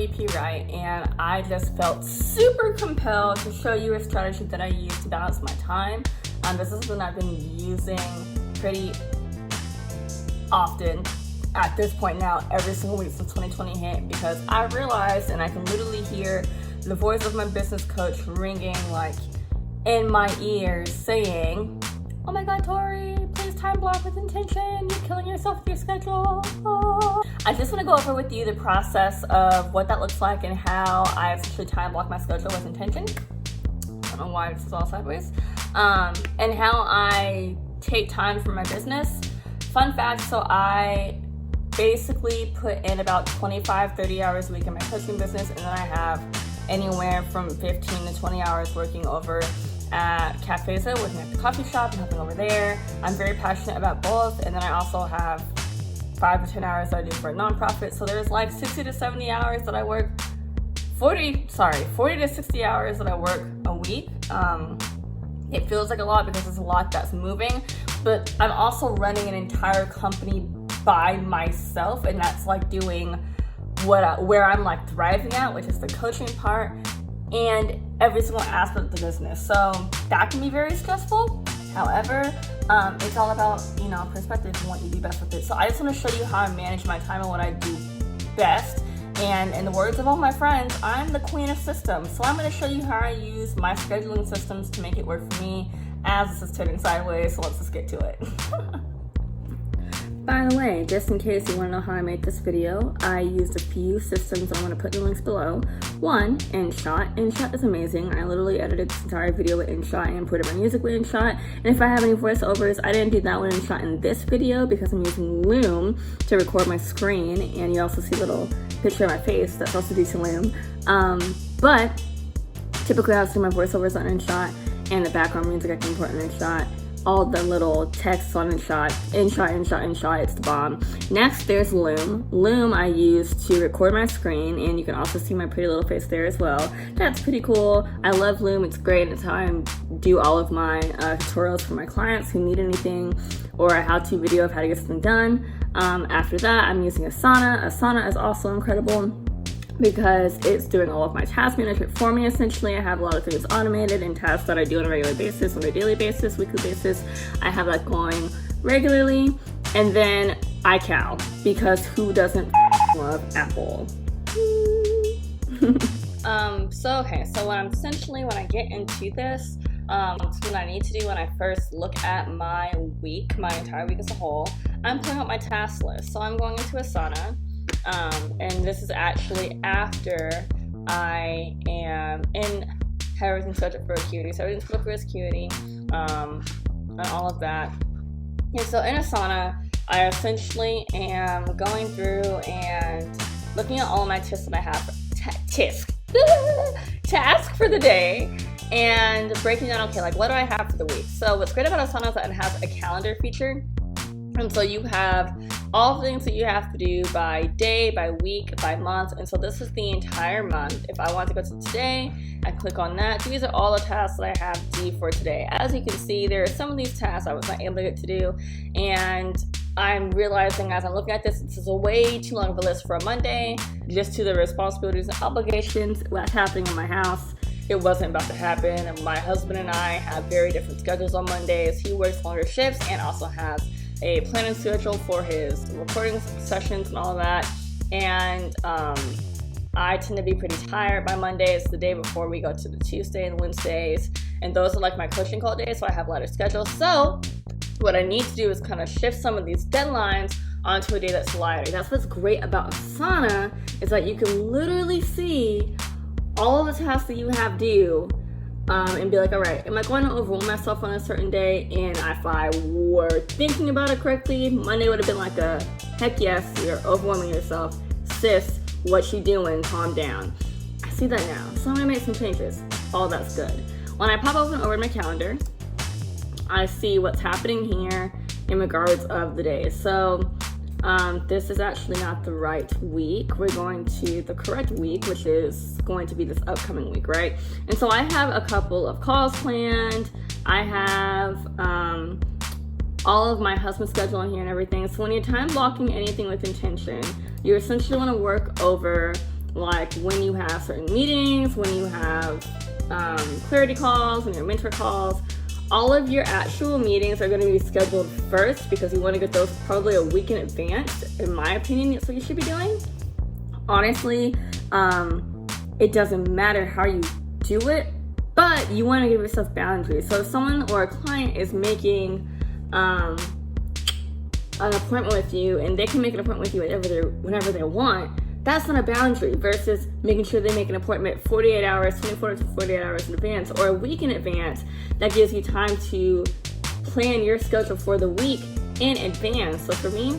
VP Right, and I just felt super compelled to show you a strategy that I use to balance my time. This is something I've been using pretty often at this point now, every single week since 2020 hit, because I realized, and I can literally hear the voice of my business coach ringing like in my ears saying, "Oh my God, Tori, please time block with intention. You're killing yourself with your schedule." Oh. I just want to go over with you the process of what that looks like and how I essentially time block my schedule with intention. I don't know why this is all sideways. And how I take time for my business. Fun fact, so I basically put in about 25-30 hours a week in my coaching business, and then I have anywhere from 15 to 20 hours working over at Cafeza, working at the coffee shop and helping over there. I'm very passionate about both, and then I also have 5 to 10 hours that I do for a nonprofit. So there's like 60 to 70 hours that I work, 40 to 60 hours that I work a week. It feels like a lot because there's a lot that's moving, but I'm also running an entire company by myself, and that's like doing where I'm like thriving at, which is the coaching part and every single aspect of the business. So that can be very stressful. However, it's all about, perspective and what you do best with it. So I just want to show you how I manage my time and what I do best. And in the words of all my friends, I'm the queen of systems. So I'm going to show you how I use my scheduling systems to make it work for me as this is turning sideways. So let's just get to it. By the way, just in case you want to know how I made this video, I used a few systems I'm going to put in the links below. One, InShot. InShot is amazing. I literally edited this entire video with InShot and put my music with InShot. And if I have any voiceovers, I didn't do that one InShot in this video because I'm using Loom to record my screen. And you also see a little picture of my face that's also due to Loom. But typically I'll see my voiceovers on InShot, and the background music I can put in InShot. All the little text on InShot, it's the bomb. Next, there's Loom. Loom I use to record my screen, and you can also see my pretty little face there as well. That's pretty cool. I love Loom. It's great. It's how I do all of my tutorials for my clients who need anything, or a how-to video of how to get something done. After that, I'm using Asana. Asana is also incredible because it's doing all of my task management for me. Essentially, I have a lot of things automated and tasks that I do on a regular basis, on a daily basis, weekly basis. I have that going regularly. And then iCal, because who doesn't love Apple? So when I get into this, what I need to do when I first look at my entire week as a whole, I'm pulling up my task list. So I'm going into Asana. And this is actually after I am have everything scheduled for Acuity. So everything's scheduled for Acuity, and all of that. And so in Asana, I essentially am going through and looking at all of my tasks that I have, task for the day, and breaking down, okay, like what do I have for the week? So what's great about Asana is that it has a calendar feature. And so you have all the things that you have to do by day, by week, by month. And so this is the entire month. If I want to go to today, I click on that. These are all the tasks that I have to do for today. As you can see, there are some of these tasks I was not able to get to do. And I'm realizing as I'm looking at this is a way too long of a list for a Monday, just to the responsibilities and obligations, what's happening in my house. It wasn't about to happen. And my husband and I have very different schedules on Mondays. He works longer shifts and also has a planning schedule for his recording sessions and all of that. And I tend to be pretty tired by Mondays, the day before we go to the Tuesday and Wednesdays. And those are like my coaching call days, so I have lighter schedules. So what I need to do is kind of shift some of these deadlines onto a day that's lighter. That's what's great about Asana, is that you can literally see all of the tasks that you have due, and be like, all right, am I going to overwhelm myself on a certain day? And if I were thinking about it correctly, Monday would have been like a, heck yes, you're overwhelming yourself. Sis, what you doing? Calm down. I see that now. So I'm going to make some changes. All that's good. When I pop open over my calendar, I see what's happening here in regards of the days. So this is actually not the right week. We're going to the correct week, which is going to be this upcoming week, right? And so I have a couple of calls planned. I have all of my husband's schedule on here and everything. So when you're time blocking anything with intention, you essentially want to work over like when you have certain meetings, when you have clarity calls, when you have mentor calls. All of your actual meetings are going to be scheduled first because you want to get those probably a week in advance. In my opinion, that's what you should be doing. Honestly, it doesn't matter how you do it, but you want to give yourself boundaries. So if someone or a client is making an appointment with you, and they can make an appointment with you whenever they want, that's not a boundary versus making sure they make an appointment 48 hours, 24 to 48 hours in advance, or a week in advance. That gives you time to plan your schedule for the week in advance. So for me,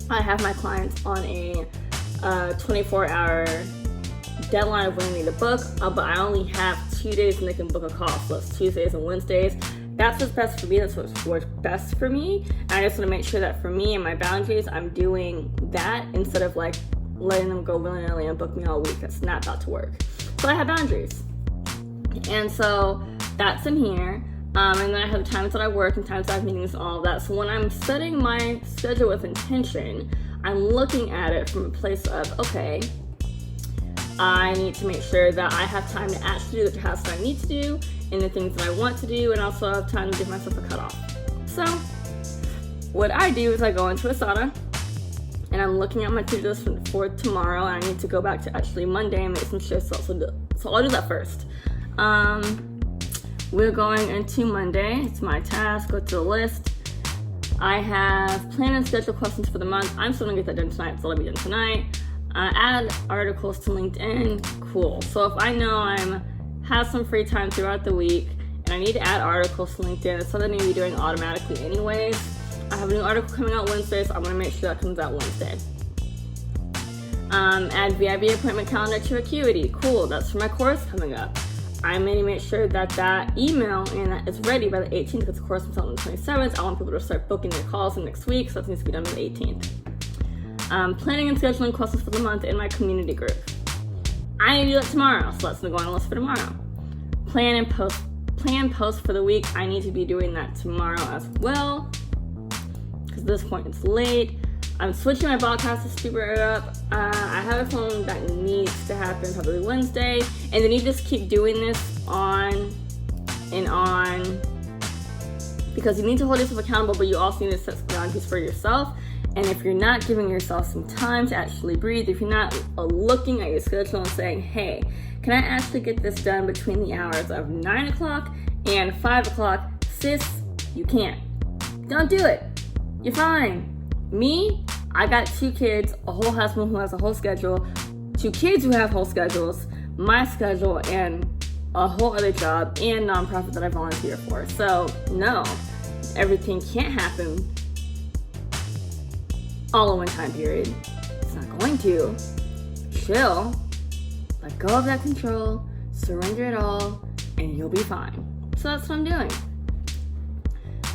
I have my clients on a 24-hour deadline of when they need to book, but I only have 2 days and they can book a call. So it's Tuesdays and Wednesdays. That's what's best for me. That's what's works best for me. And I just want to make sure that for me and my boundaries, I'm doing that instead of like letting them go willy-nilly and book me all week. That's not about to work. So I have boundaries. And so that's in here. And then I have the times that I work and times I have meetings and all of that. So when I'm setting my schedule with intention, I'm looking at it from a place of, okay, I need to make sure that I have time to actually do the tasks that I need to do and the things that I want to do, and also have time to give myself a cutoff. So what I do is I go into Asana and I'm looking at my to-do list for tomorrow, and I need to go back to actually Monday and make some shifts. So I'll do that first. We're going into Monday. It's my task. Go to the list. I have plan and schedule questions for the month. I'm still gonna get that done tonight, so I'll be done tonight. Add articles to LinkedIn. Cool. So if I know have some free time throughout the week and I need to add articles to LinkedIn, it's something I need to be doing automatically anyways. I have a new article coming out Wednesday, so I'm gonna make sure that comes out Wednesday. Add VIB appointment calendar to Acuity. Cool. That's for my course coming up. I'm going to make sure that email and that is ready by the 18th because the course comes out on the 27th. I want people to start booking their calls in next week, so that needs to be done by the 18th. Planning and scheduling questions for the month in my community group. I need to do that tomorrow, so that's going to go on the list for tomorrow. Plan posts for the week. I need to be doing that tomorrow as well because at this point it's late. I'm switching my podcast to speeder it up. I have a phone that needs to happen probably Wednesday, and then you just keep doing this on and on because you need to hold yourself accountable, but you also need to set some boundaries for yourself. And if you're not giving yourself some time to actually breathe, if you're not looking at your schedule and saying, hey, can I actually get this done between the hours of 9 o'clock and 5 o'clock? Sis, you can't. Don't do it. You're fine. Me, I got 2 kids, a whole husband who has a whole schedule, 2 kids who have whole schedules, my schedule, and a whole other job and nonprofit that I volunteer for. So no, everything can't happen all in one time period. It's not going to. Chill, let go of that control, surrender it all, and you'll be fine. So that's what I'm doing.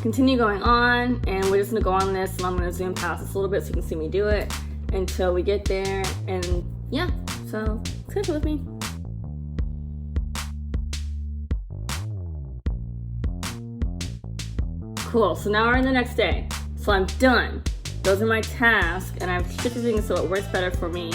Continue going on, and we're just gonna go on this, and I'm gonna zoom past this a little bit so you can see me do it until we get there. And yeah, so schedule with me. Cool, so now we're in the next day. So I'm done. Those are my tasks, and I've shifted things so it works better for me.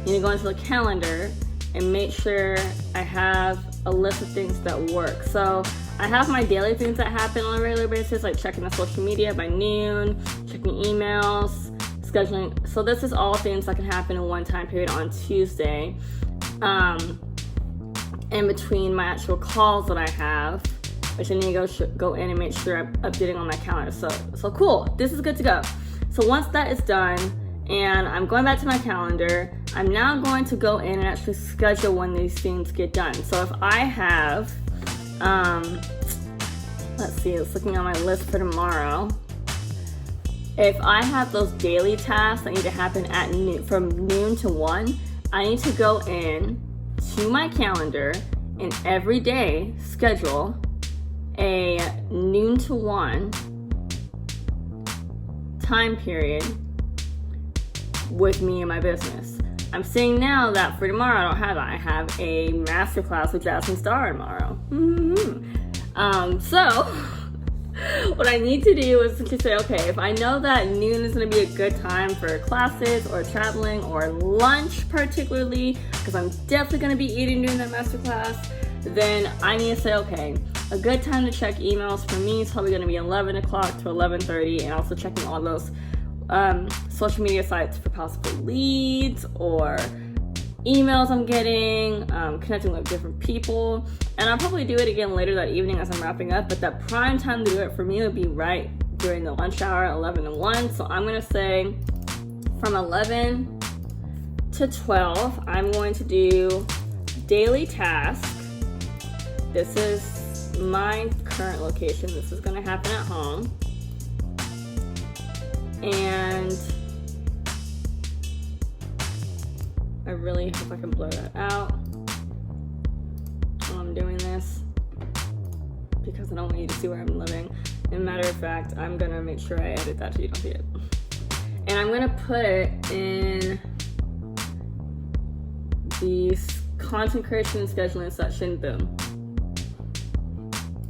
You need to go into the calendar and make sure I have a list of things that work. So I have my daily things that happen on a regular basis, like checking the social media by noon, checking emails, scheduling. So this is all things that can happen in one time period on Tuesday, in between my actual calls that I have, which I need to go in and make sure I'm updating on my calendar. So cool, this is good to go. So once that is done, and I'm going back to my calendar, I'm now going to go in and actually schedule when these things get done. So if I have, let's see, it's looking on my list for tomorrow. If I have those daily tasks that need to happen at noon, from noon to 1, I need to go in to my calendar and every day schedule a noon to 1 time period with me and my business. I'm seeing now that for tomorrow I don't have that. I have a masterclass with Jasmine Starr tomorrow. So what I need to do is to say, okay, if I know that noon is going to be a good time for classes or traveling or lunch particularly, because I'm definitely going to be eating during that masterclass, then I need to say, okay, a good time to check emails for me is probably going to be 11 o'clock to 11:30, and also checking all those social media sites for possible leads or emails I'm getting, connecting with different people. And I'll probably do it again later that evening as I'm wrapping up, but that prime time to do it for me would be right during the lunch hour, 11 to 1. So I'm going to say from 11 to 12, I'm going to do daily task. This is my current location. This is going to happen at home. And I really hope I can blur that out while I'm doing this, because I don't want you to see where I'm living. And matter of fact, I'm gonna make sure I edit that so you don't see it. And I'm gonna put it in the content creation and scheduling section. Boom.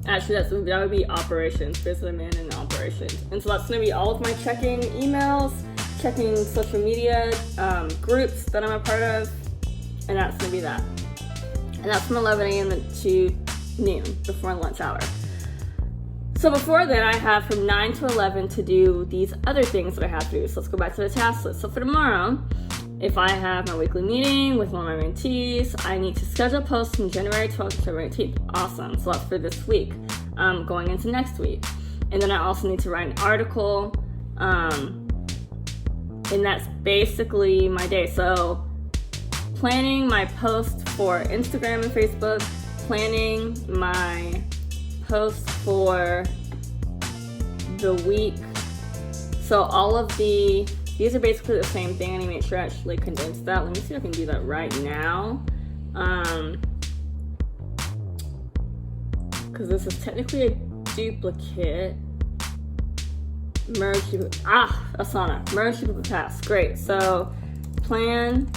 Actually, that would be operations, business admin and operations. And so that's gonna be all of my checking emails, checking social media groups that I'm a part of, and that's gonna be that. And that's from 11 a.m. to noon, before lunch hour. So before then, I have from 9 to 11 to do these other things that I have to do. So let's go back to the task list. So for tomorrow, if I have my weekly meeting with one of my mentees, I need to schedule posts from January 12th to February 18th. Awesome. So that's for this week, going into next week. And then I also need to write an article, and that's basically my day. So planning my post for Instagram and Facebook, planning my post for the week. So all of these are basically the same thing. I need to make sure I actually condense that. Let me see if I can do that right now. Because this is technically a duplicate. Merge Asana. Merge duplicate tasks. Great. So plan.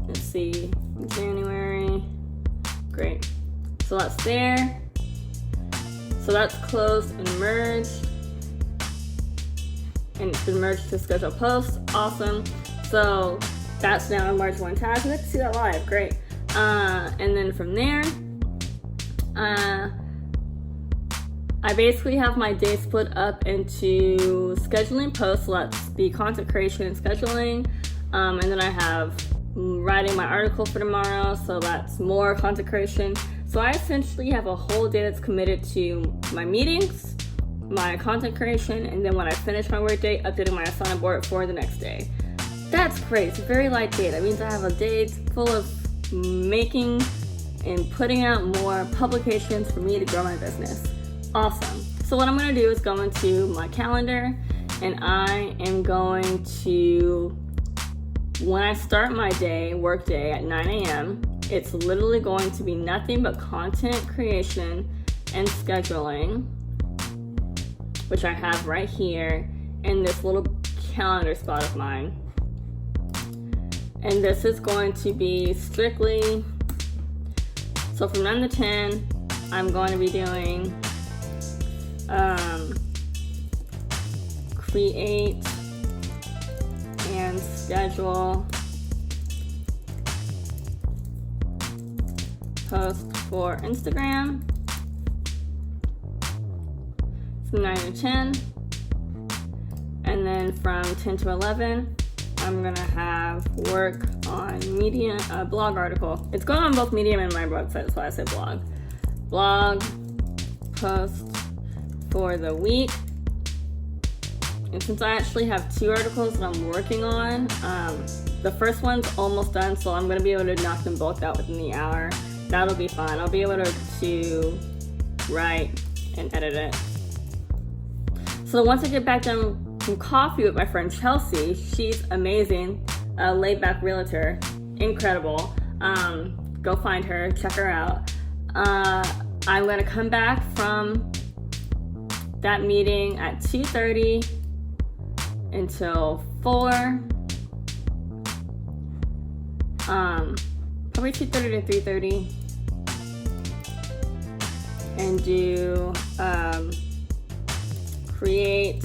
Let's see. January. Great. So that's there. So that's closed and merged. And it's been merged to schedule post. Awesome. So that's now a March 1 task. Let's see that live. Great. And then from there, I basically have my day split up into scheduling posts. So that's the content creation and scheduling. And then I have writing my article for tomorrow. So that's more content creation. So I essentially have a whole day that's committed to my meetings, my content creation, and then when I finish my workday, updating my Asana board for the next day. That's great. It's a very light day. That means I have a day full of making and putting out more publications for me to grow my business. Awesome. So what I'm going to do is go into my calendar, and I am going to, when I start my day, workday at 9 a.m., it's literally going to be nothing but content creation and scheduling, which I have right here in this little calendar spot of mine. And this is going to be strictly, so from 9 to 10, I'm going to be doing create and schedule post for Instagram from 9 to 10, and then from 10 to 11 I'm gonna have work on Medium, blog article. It's going on both Medium and my website, that's why I say blog post for the week. And since I actually have 2 articles that I'm working on, the first one's almost done, so I'm gonna be able to knock them both out within the hour. That'll be fine. I'll be able to write and edit it. So once I get back done from coffee with my friend Chelsea, she's amazing, a laid-back realtor, incredible. Go find her, check her out. I'm gonna come back from that meeting at 2:30 until 4. Probably 2:30 to 3:30. and do create,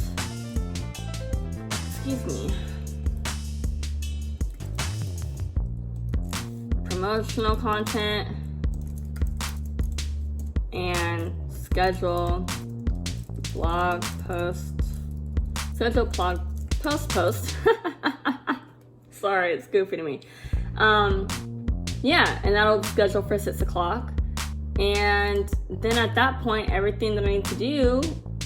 promotional content and schedule blog post. Sorry, it's goofy to me. Yeah, and that'll schedule for 6 o'clock. And then at that point, everything that I need to do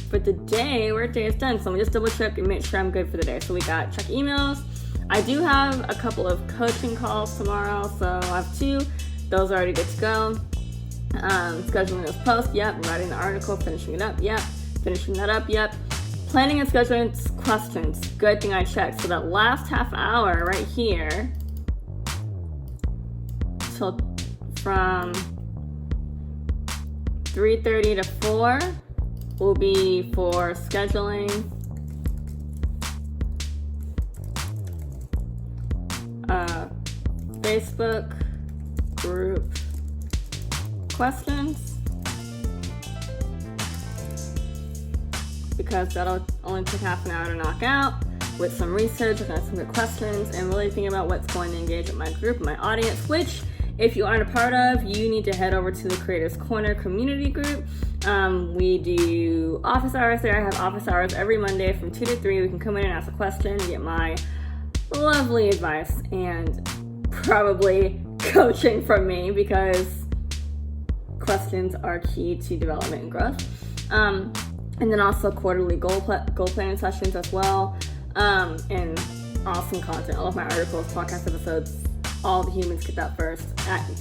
for the day, workday is done. So I'm just double check and make sure I'm good for the day. So we got check emails. I do have a couple of coaching calls tomorrow, so I have 2. Those are already good to go. Scheduling those posts, yep. Writing the article, finishing it up, yep. Finishing that up, yep. Planning and scheduling questions, good thing I checked. So that last half hour right here, till from 3:30 to 4 will be for scheduling. Facebook group questions, because that'll only take half an hour to knock out, with some research, looking at some good questions, and really thinking about what's going to engage with my group, my audience, which if you aren't a part of, you need to head over to the Creators Corner community group. We do office hours there. I have office hours every Monday from 2 to 3. We can come in and ask a question, get my lovely advice, and probably coaching from me, because questions are key to development and growth. And then also quarterly goal planning sessions as well, and awesome content. All of my articles, podcast episodes, all the humans get that first.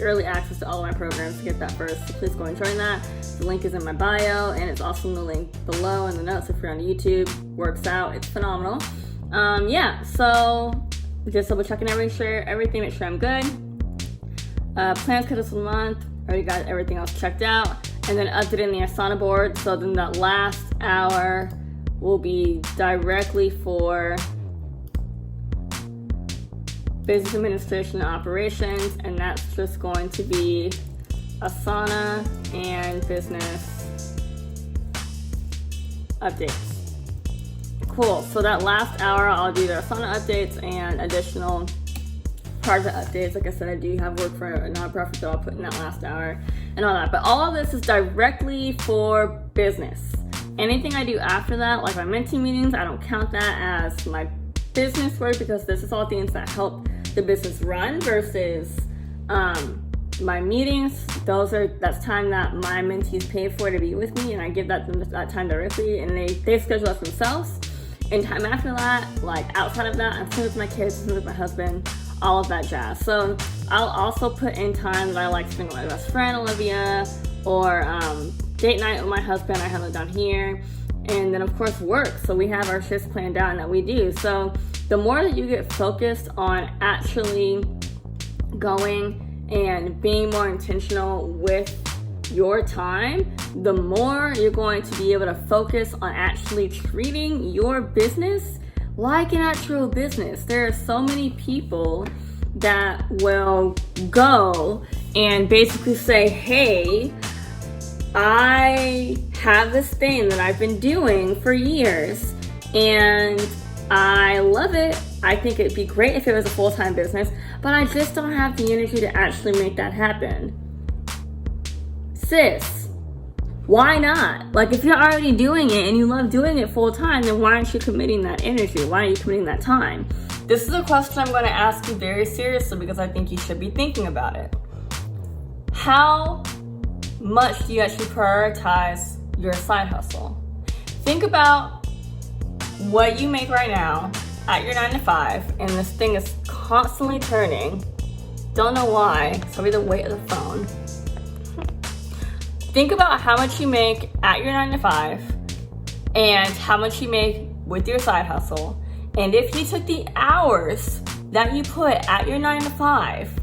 Early access to all of my programs to get that first. So please go and join that. The link is in my bio, and it's also in the link below in the notes if you're on YouTube. Works out. It's phenomenal. Yeah, so just double checking everything, make sure I'm good. Plan schedules for the month. Already got everything else checked out. And then updating the Asana board. So then that last hour will be directly for business administration and operations. And that's just going to be Asana and business updates. Cool. So that last hour, I'll do the Asana updates and additional project updates. Like I said, I do have work for a nonprofit that I'll put in that last hour and all that. But all of this is directly for business. Anything I do after that, like my mentee meetings, I don't count that as my business work, because this is all things that help the business run versus my meetings. That's time that my mentees pay for to be with me, and I give that time directly, and they schedule that themselves. And time after that, like outside of that, I'm spending with my kids, spending with my husband, all of that jazz. So I'll also put in time that I like spending with my best friend Olivia, or date night with my husband. I have it down here. And then of course work. So we have our shifts planned out and that we do. So the more that you get focused on actually going and being more intentional with your time, the more you're going to be able to focus on actually treating your business like an actual business. There are so many people that will go and basically say, hey, I have this thing that I've been doing for years and I love it. I think it'd be great if it was a full-time business, but I just don't have the energy to actually make that happen. Sis, why not? Like, if you're already doing it and you love doing it full-time, then why aren't you committing that energy? Why aren't you committing that time? This is a question I'm going to ask you very seriously, because I think you should be thinking about it. How much do you actually prioritize your side hustle? Think about what you make right now at your 9 to 5, and this thing is constantly turning. Don't know why. It's probably the weight of the phone. Think about how much you make at your 9 to 5 and how much you make with your side hustle. And if you took the hours that you put at your 9 to 5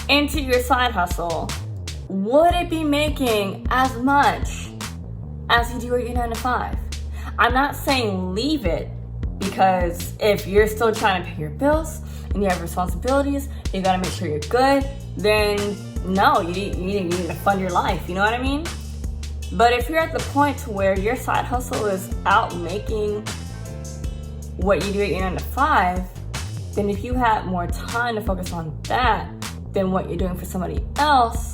into your side hustle, would it be making as much as you do at your 9 to 5? I'm not saying leave it, because if you're still trying to pay your bills and you have responsibilities, you gotta make sure you're good, then no, you need to fund your life, you know what I mean? But if you're at the point to where your side hustle is out making what you do at your 9 to 5, then if you had more time to focus on that than what you're doing for somebody else,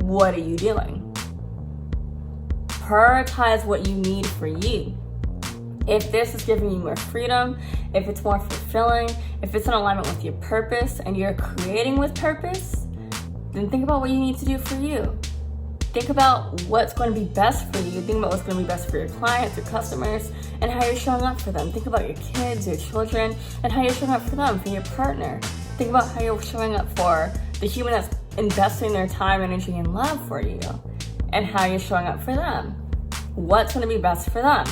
what are you doing? Prioritize what you need for you. If this is giving you more freedom, if it's more fulfilling, if it's in alignment with your purpose and you're creating with purpose, then think about what you need to do for you. Think about what's going to be best for you. Think about what's going to be best for your clients, your customers, and how you're showing up for them. Think about your kids, your children, and how you're showing up for them, for your partner. Think about how you're showing up for the human that's investing their time, energy, and love for you, and how you're showing up for them. What's going to be best for them?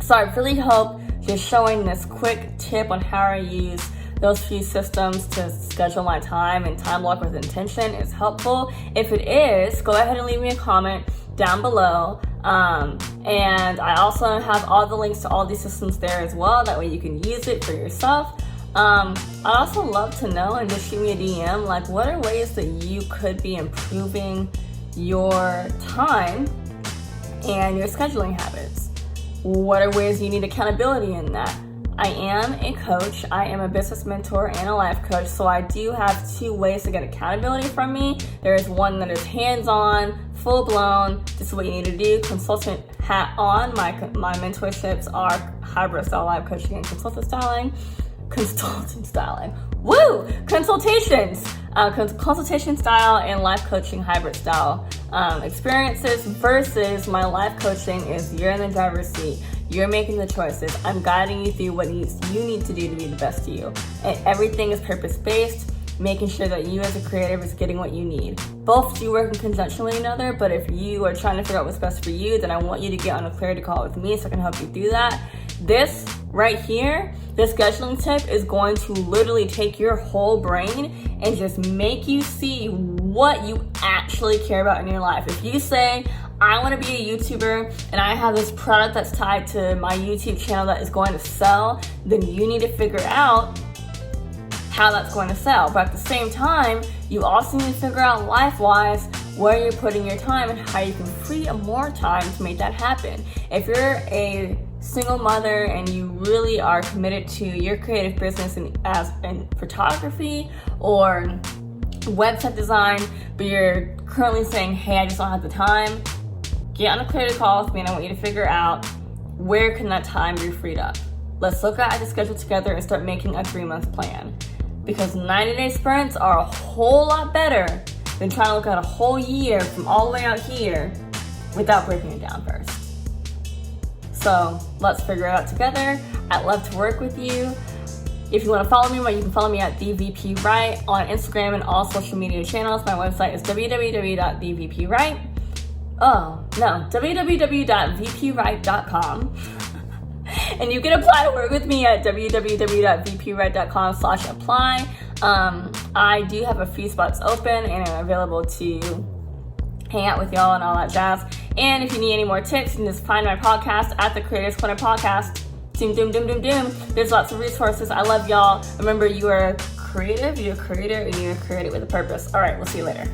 So I really hope just showing this quick tip on how I use those few systems to schedule my time and time block with intention is helpful. If it is, go ahead and leave me a comment down below. And I also have all the links to all these systems there as well. That way you can use it for yourself. I'd also love to know, and just shoot me a DM, like what are ways that you could be improving your time and your scheduling habits? What are ways you need accountability in that? I am a coach, I am a business mentor and a life coach, so I do have 2 ways to get accountability from me. There is one that is hands-on, full-blown, this is what you need to do, consultant hat on. My mentorships are hybrid style life coaching and consultant styling. Consultations, consultation style and life coaching hybrid style experiences versus my life coaching is you're in the driver's seat. You're making the choices. I'm guiding you through what you need to do to be the best you. And everything is purpose-based, making sure that you as a creative is getting what you need. Both do work in conjunction with one another, but if you are trying to figure out what's best for you, then I want you to get on a clarity call with me so I can help you do that. This right here, this scheduling tip is going to literally take your whole brain and just make you see what you actually care about in your life. If you say, I want to be a YouTuber and I have this product that's tied to my YouTube channel that is going to sell, then you need to figure out how that's going to sell. But at the same time, you also need to figure out life-wise where you're putting your time and how you can free up more time to make that happen. If you're a single mother and you really are committed to your creative business in photography or website design, but you're currently saying, hey, I just don't have the time, get on a clarity call with me and I want you to figure out where can that time be freed up. Let's look at the schedule together and start making a 3-month plan. Because 90-day sprints are a whole lot better than trying to look at a whole year from all the way out here without breaking it down first. So let's figure it out together. I'd love to work with you. If you want to follow me, you can follow me at TheVPWright on Instagram and all social media channels. My website is www.vpwright.com. And you can apply to work with me at www.vpwright.com/apply. I do have a few spots open and I'm available to hang out with y'all and all that jazz. And if you need any more tips, you can just find my podcast at the Creators Corner Podcast. Doom, doom, doom, doom, doom. There's lots of resources. I love y'all. Remember, you are creative, you're a creator, and you're created with a purpose. All right, we'll see you later.